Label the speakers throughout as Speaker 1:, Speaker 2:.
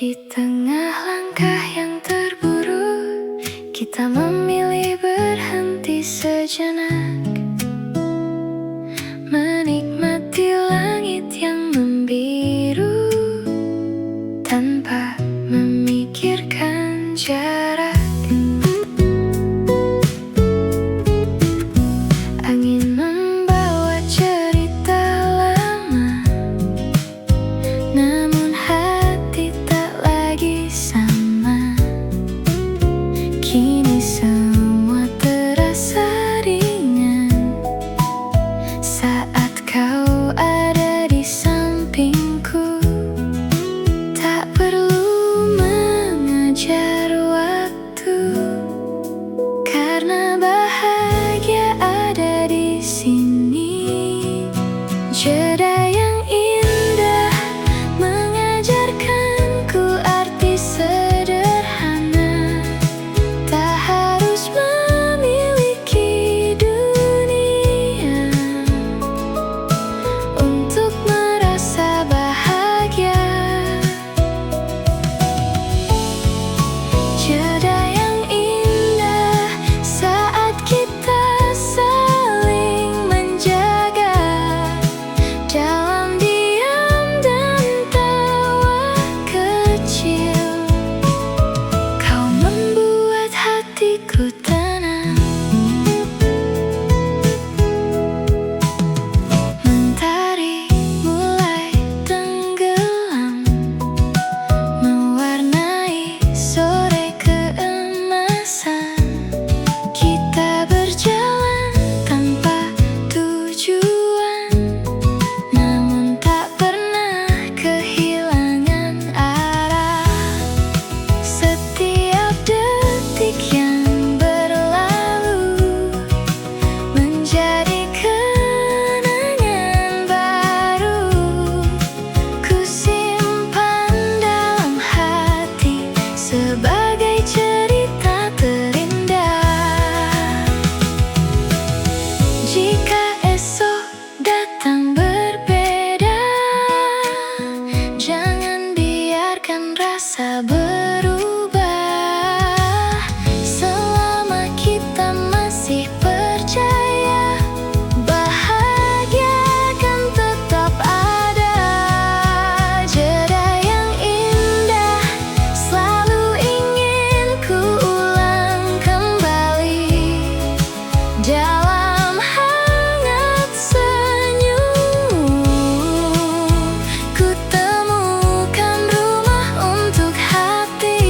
Speaker 1: Di tengah langkah yang terburu, kita memilih berhenti sejenak, menikmati langit yang membiru tanpa memikirkan jarak. Angin membawa cerita lama, namun hati tak lagi sama. Kini semua terasa ringan saat kau ada di sampingku. Tak perlu mengejar waktu, karena bahagia ada di sini. Jeda yang indah mengajarkanku arti sederhana. Tak harus memiliki dunia untuk merasa bahagia. Jeda yang indah saat kita saling menjaga dalam diam dan tawa kecil. Kau membuat hatiku tenang. Mentari mulai tenggelam, mewarnai sore keemasan. Kita berjalan tanpa tujuan, namun tak pernah kehilangan arah. Setiap detik yang berlalu menjadi kenangan baru. Ku simpan dalam hati sebagai cerita terindah. Jika esok datang berbeda, jangan biarkan rasa berubah. Selama kita masih percaya, bahagia akan tetap ada. Jeda yang indah selalu ingin ku ulang kembali. Dalam hangat senyum, ku temukan rumah untuk hati.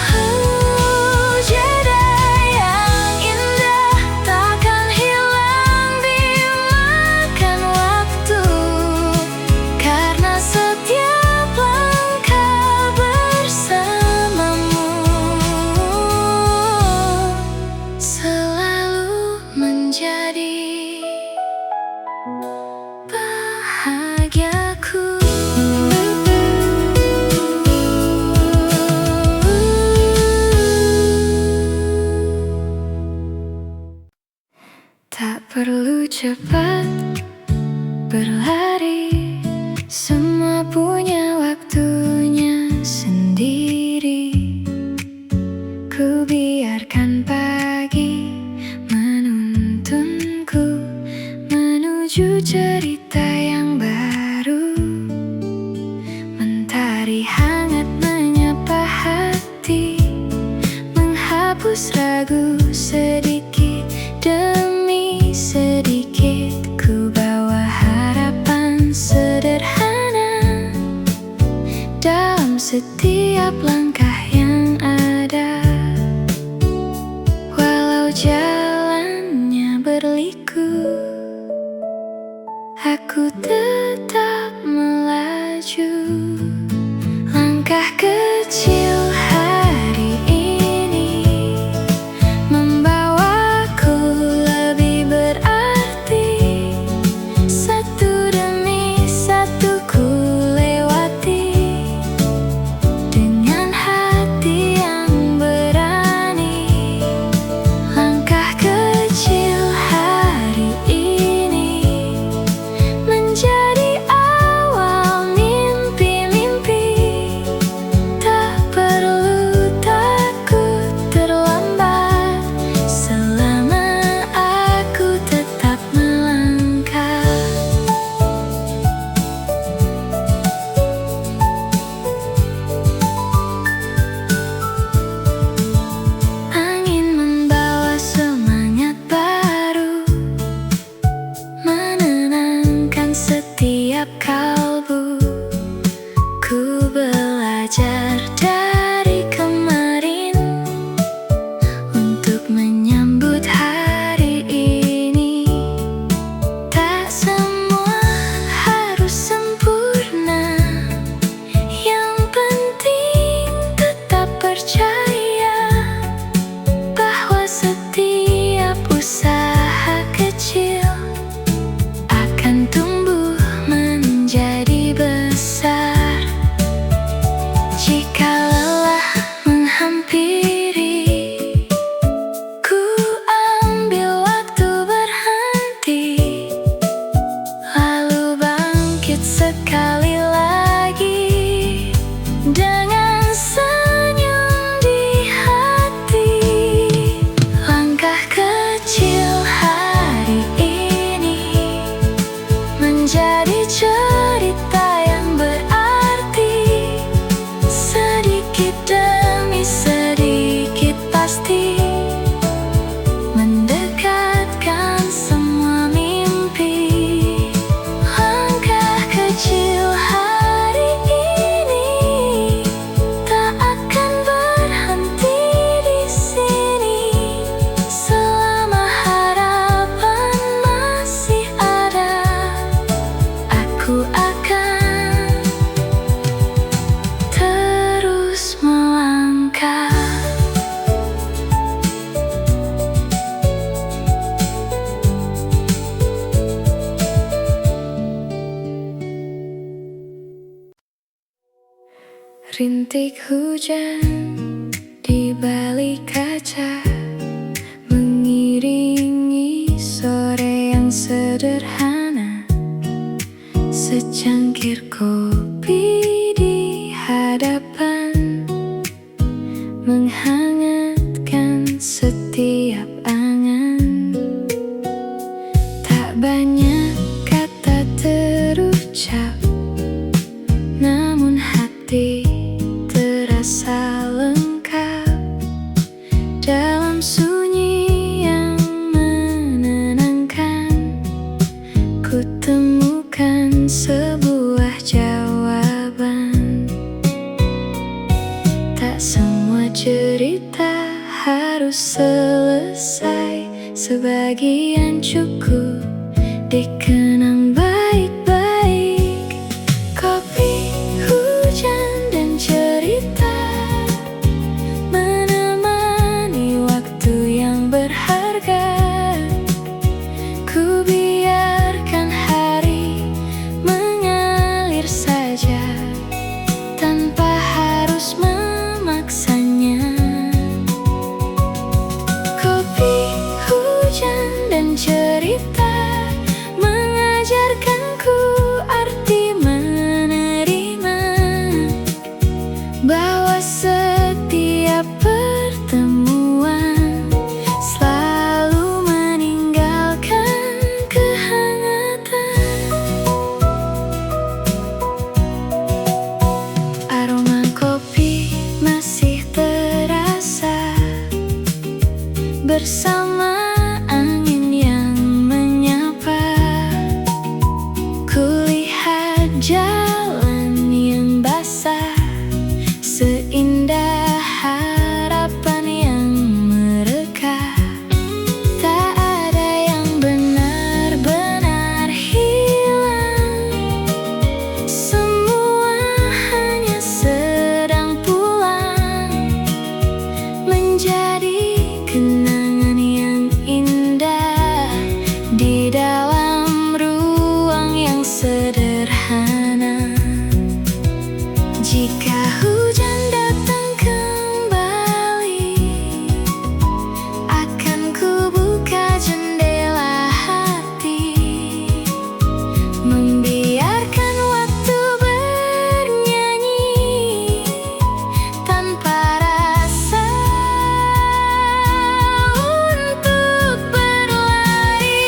Speaker 1: Oh, jeda yang indah takkan hilang dimakan waktu, karena setiap langkah bersamamu selalu menjadi bahagiaku. Tak perlu cepat berlari, semua punya waktunya sendiri. Ku biarkan pagi menuntunku menuju cerita yang baru. Mentari hangat menyapa hati, menghapus ragu sedikit demi sedikit. Ku bawa harapan sederhana dalam setiap langkah yang ada. Walau jalannya berliku, aku tetap melaju. Langkah kecil hari ini membawaku lebih berarti. Satu demi satu ku lewati dengan setiap kalbu. Ku belajar dari kemarin untuk menyambut hari ini. Tak semua harus sempurna, yang penting tetap percaya bahwa setiap usaha kecil akan tumbuh menjadi besar. Jika lelah menghampiri, ku ambil waktu berhenti, lalu bangkit sekali lagi dengan senyum di hati. Langkah kecil hari ini menjadi cerita yang berarti. Sedikit demi sedikit pasti mendekatkan semua mimpi. Langkah kecil hari ini tak akan berhenti di sini. Selama harapan masih ada, aku akan terus melangkah. Rintik hujan di balik kaca mengiringi sore yang sederhana. Secangkir kopi di hadapan menghangatkan setiap angan. Tak banyak kata terucap, namun hati terasa lengkap dalam sunyi yang menenangkan. Ku temukan sebuah jawaban. Tak semua cerita harus selesai, sebagian cukup dikenang baik-baik. Kopi, hujan, dan cerita menemani waktu yang berharga. Ku biarkan hari mengalir saja tanpa harus memaksanya. Kopi, hujan, dan cerita mengajarkanku arti menerima, bahwa setiap pertemuan selalu meninggalkan kehangatan. Aroma kopi masih terasa bersama angin yang menyapa. Kulihat jalan yang basah, seindah harapan yang mereka. Tak ada yang benar-benar hilang, semua hanya sedang pulang menjadi kenangan yang indah di dalam ruang yang sederhana. Jika hujan datang kembali, akan ku buka jendela hati, membiarkan waktu bernyanyi tanpa rasa untuk berlari.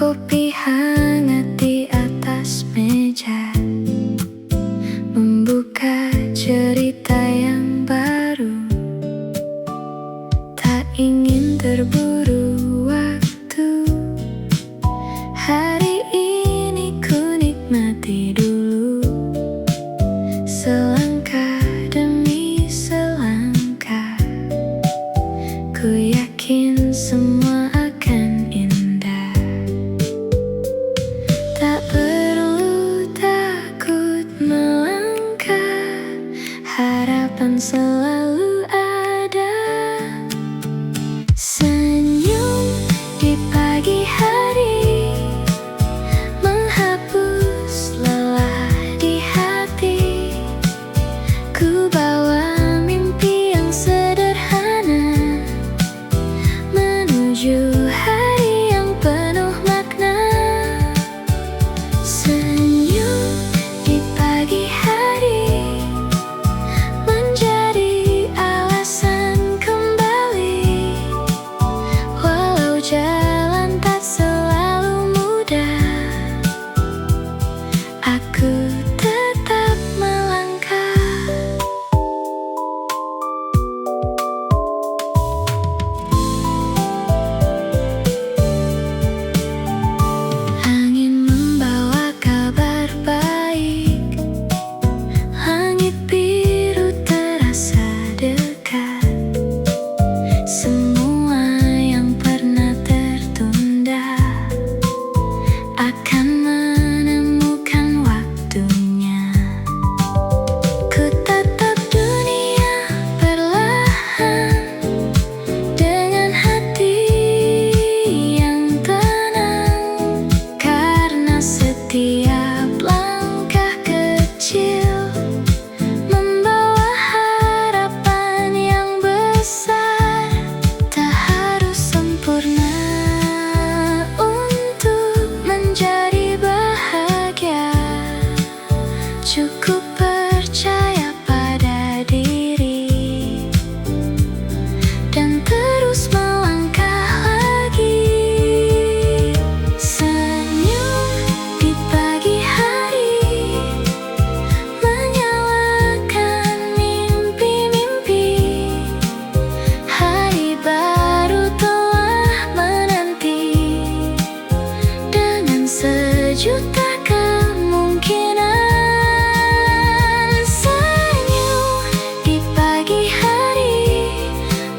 Speaker 1: Kopi hangat di atas meja, membuka cerita yang baru. Tak ingin terburu waktu, hari ini ku nikmati dulu. Selangkah demi selangkah, ku yakin semua akan indah. Tak perlu takut melangkah, harapan selalu ada. Senyum di pagi hari, menghapus lelah di hati. Ku bawa mimpi yang sederhana, menuju hari yang penuh makna. Senyum di pagi hari, menjadi alasan kembali. Walau jalan tak selalu mudah, aku tetap melangkah. Angin membawa kabar baik, langit biru terasa dekat. Semua yang pernah tertunda akan menemukan waktunya. Ku tatap dunia perlahan, dengan hati yang tenang. Karena setiap langkah kecil membawa harapan yang besar. Tak harus sempurna untuk menjadi bahagia, cukup percaya pada diri dan terus melangkah lagi. Senyum di pagi hari, menyalakan mimpi-mimpi. Hari baru telah menanti, dengan sejuta kemungkinan. Senyum di pagi hari,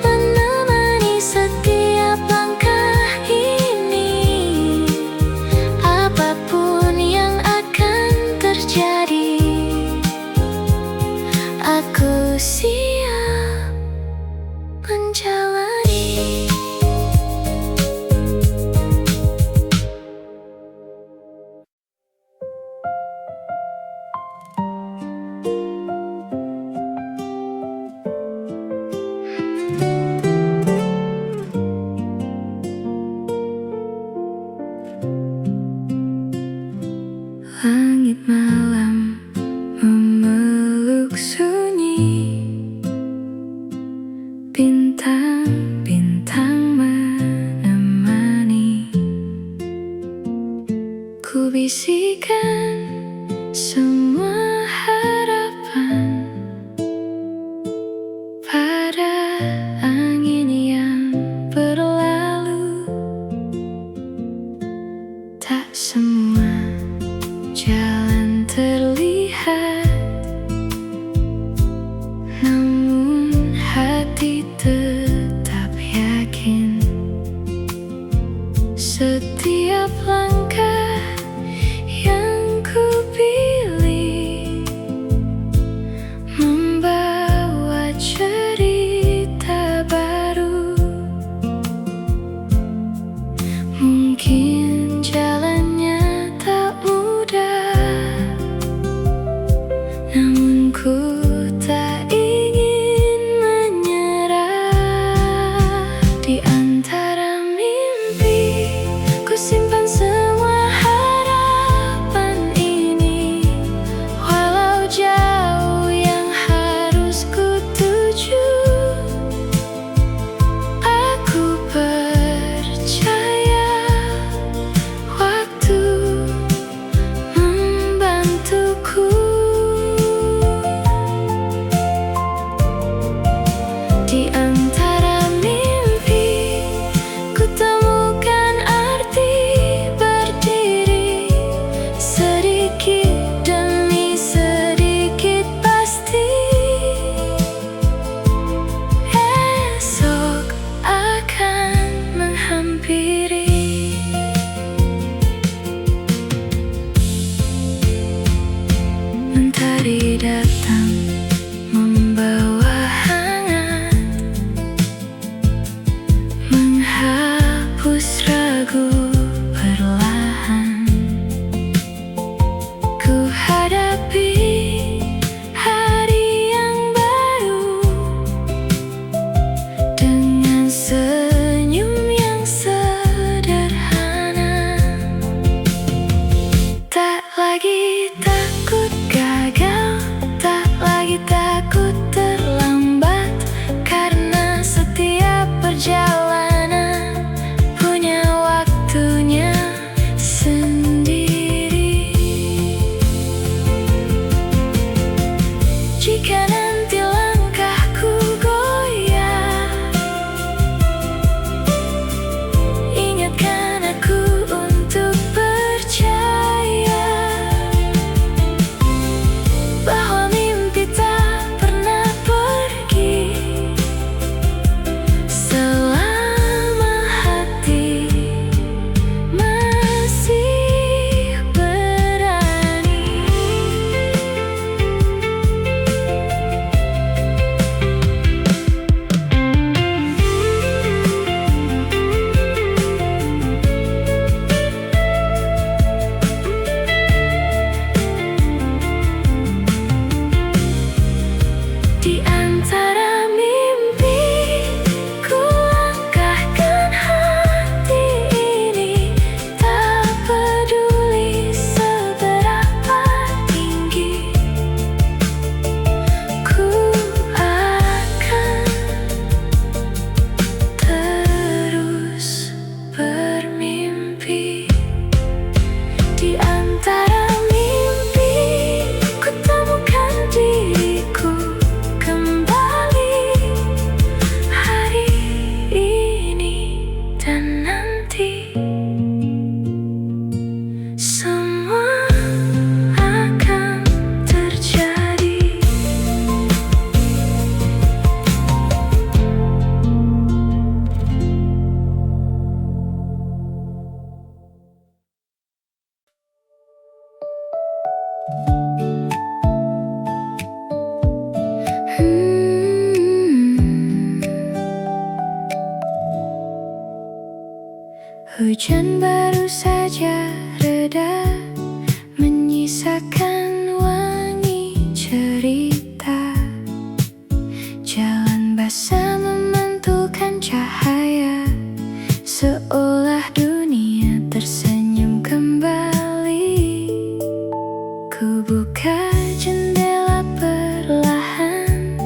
Speaker 1: menemani setiap langkah ini. Apapun yang akan terjadi, aku siap menjalani. Langit malam memeluk sunyi, bintang-bintang menemani. Ku bisikan semua harapan pada angin yang berlalu. Tak semua jalan terlihat, namun hati tetap yakin. Setiap langkah yang ku pilih membawa cerita baru. Mungkin jalannya tak mudah, namun ku tak ingin menyerah. Di antara mimpi, ku simpan semua Hujan baru saja reda, menyisakan wangi cerita. Jalan basah memantulkan cahaya, seolah dunia tersenyum kembali. Ku buka jendela perlahan,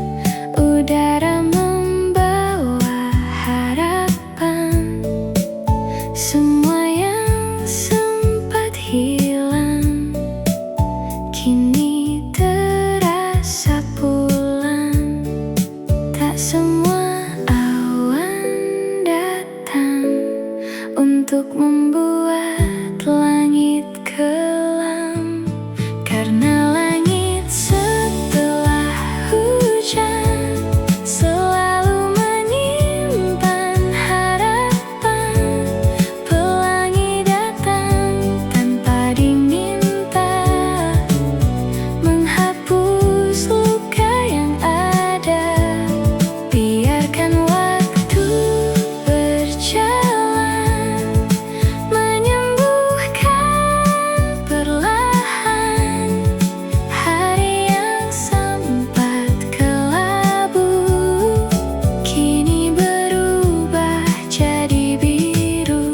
Speaker 1: udara membawa harapan. Semua yang sempat hilang kini terasa pulang. Tak semua awan datang untuk membuat langit kelam. Karena langit setelah hujan selalu menyimpan harapan. Pelangi datang tanpa diminta, menghapus luka yang ada. Biarkan waktu berjalan, menyembuhkan perlahan. Hari yang sempat kelabu kini berubah jadi biru.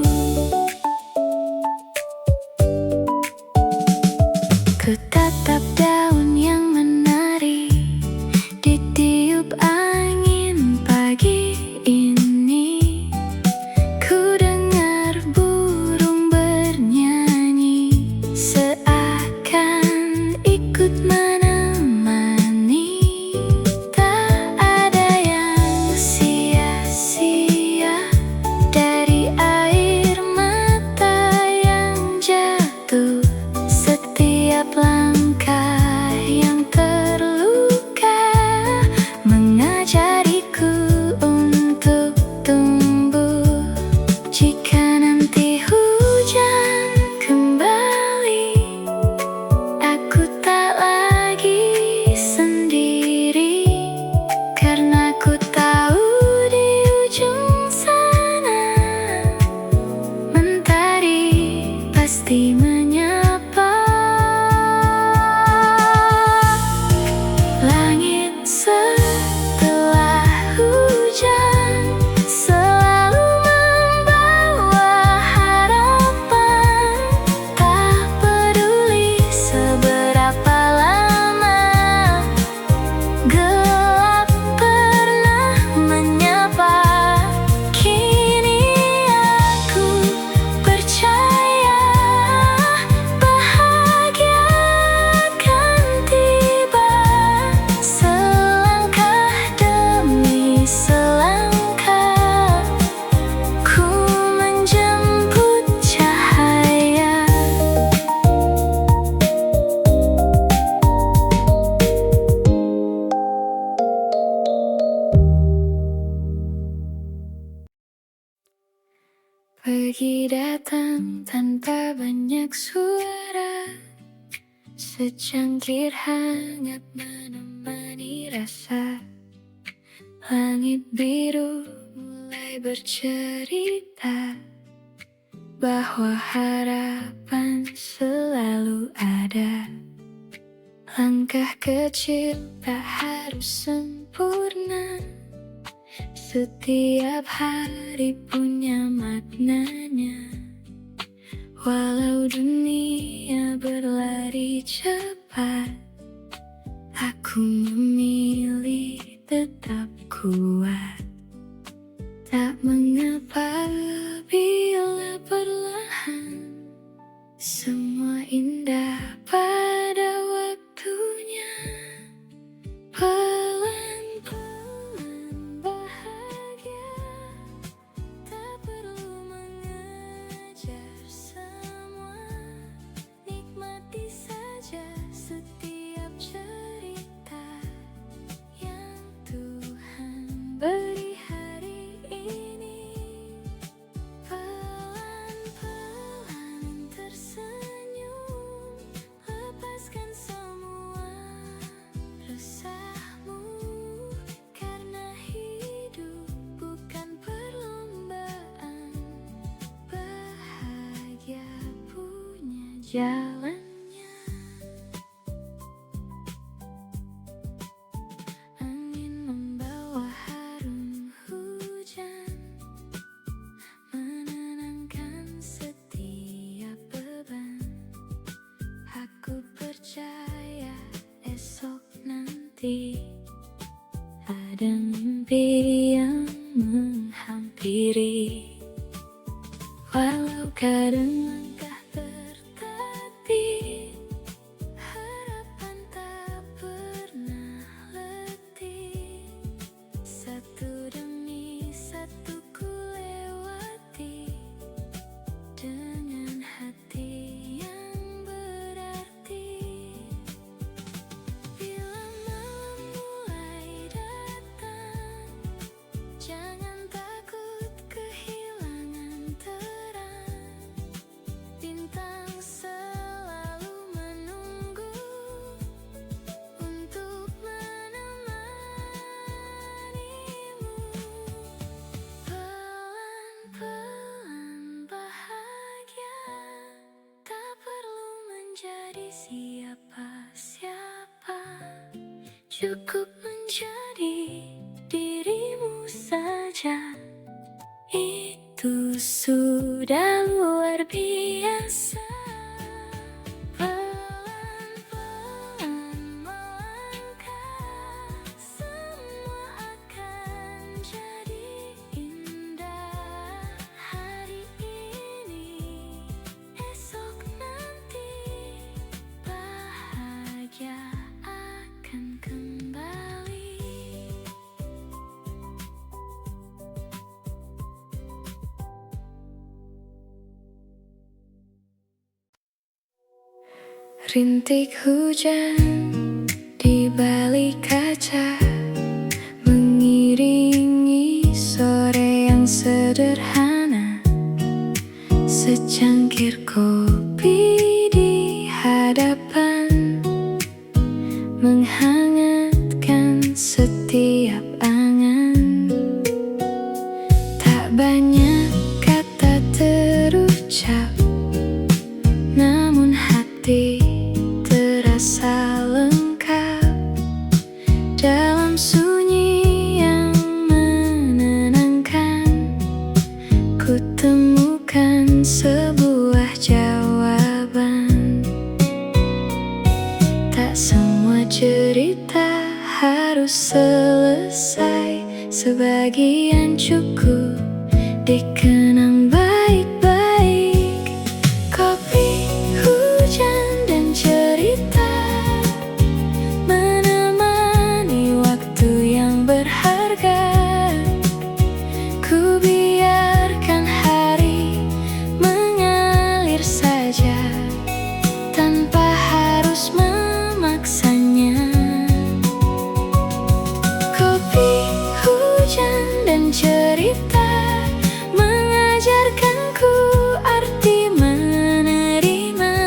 Speaker 1: Ku tatap daun yang menari, ditiup angin pagi ini. Ku dengar burung bernyanyi, seakan ikut menemani. Tak ada yang sia-sia dari air mata yang jatuh. Setiap langkah yang terluka mengajariku untuk tumbuh. Jika nanti hujan kembali, aku tak lagi sendiri. Karena ku tahu di ujung sana mentari pasti menyapa. Langit setelah hujan selalu membawa harapan. Tak peduli seberapa lama gelap pernah menyapa. Kini aku percaya bahagia akan tiba. Selangkah demi selangkah ku menjemput cahaya. Pergi datang tanpa banyak suara, secangkir hangat menemani rasa. Langit biru mulai bercerita bahwa harapan selalu ada. Langkah kecil tak harus sempurna, setiap hari punya maknanya. Walau dunia berlari cepat, aku memilih tetap kuat. Tak mengapa bila perlahan semua indah pada waktunya. Pelan-pelan bahagia, tak perlu mengejar semua. Nikmati saja setiap cerita yang Tuhan beri hari ini. Pelan-pelan tersenyum, jalannya. Angin membawa harum hujan, menenangkan setiap beban. Aku percaya esok nanti ada mimpi yang menghampiri. Walau kadang langkah tertatih, harapan tak pernah letih. Satu demi satu ku lewati, dengan hati yang berarti. Bila malam mulai datang, jangan takut kehilangan terang. Bintang selalu menunggu untuk menemanimu. Pelan-pelan bahagia, tak perlu menjadi siapa-siapa. Cukup menjadi dirimu saja, itu sudah luar biasa. Pelan-pelan melangkah, semua akan jadi indah. Hari ini, esok nanti, bahagia akan kembali. Rintik hujan di balik kaca, mengiringi sore yang sederhana. Secangkir kopi di hadapan, menghangatkan setiap angan. Tak banyak kata terucap, namun hati terasa lengkap. Dalam sunyi yang menenangkan, ku temukan sebuah jawaban. Tak semua cerita harus selesai, sebagian cukup dikenang baik-baik. Kopi, hujan, dan cerita menemani waktu yang berharga. Ku biarkan hari mengalir saja, tanpa harus memaksanya. Kopi, hujan, dan cerita mengajarkanku arti menerima,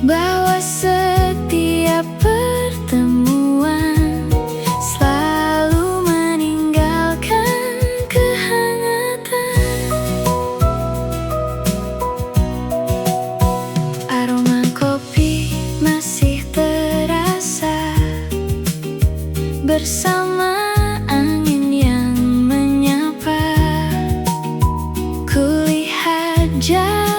Speaker 1: bahwa setiap pertemuan selalu meninggalkan kehangatan. Aroma kopi masih terasa bersama angin yang menyapa. Kulihat jalan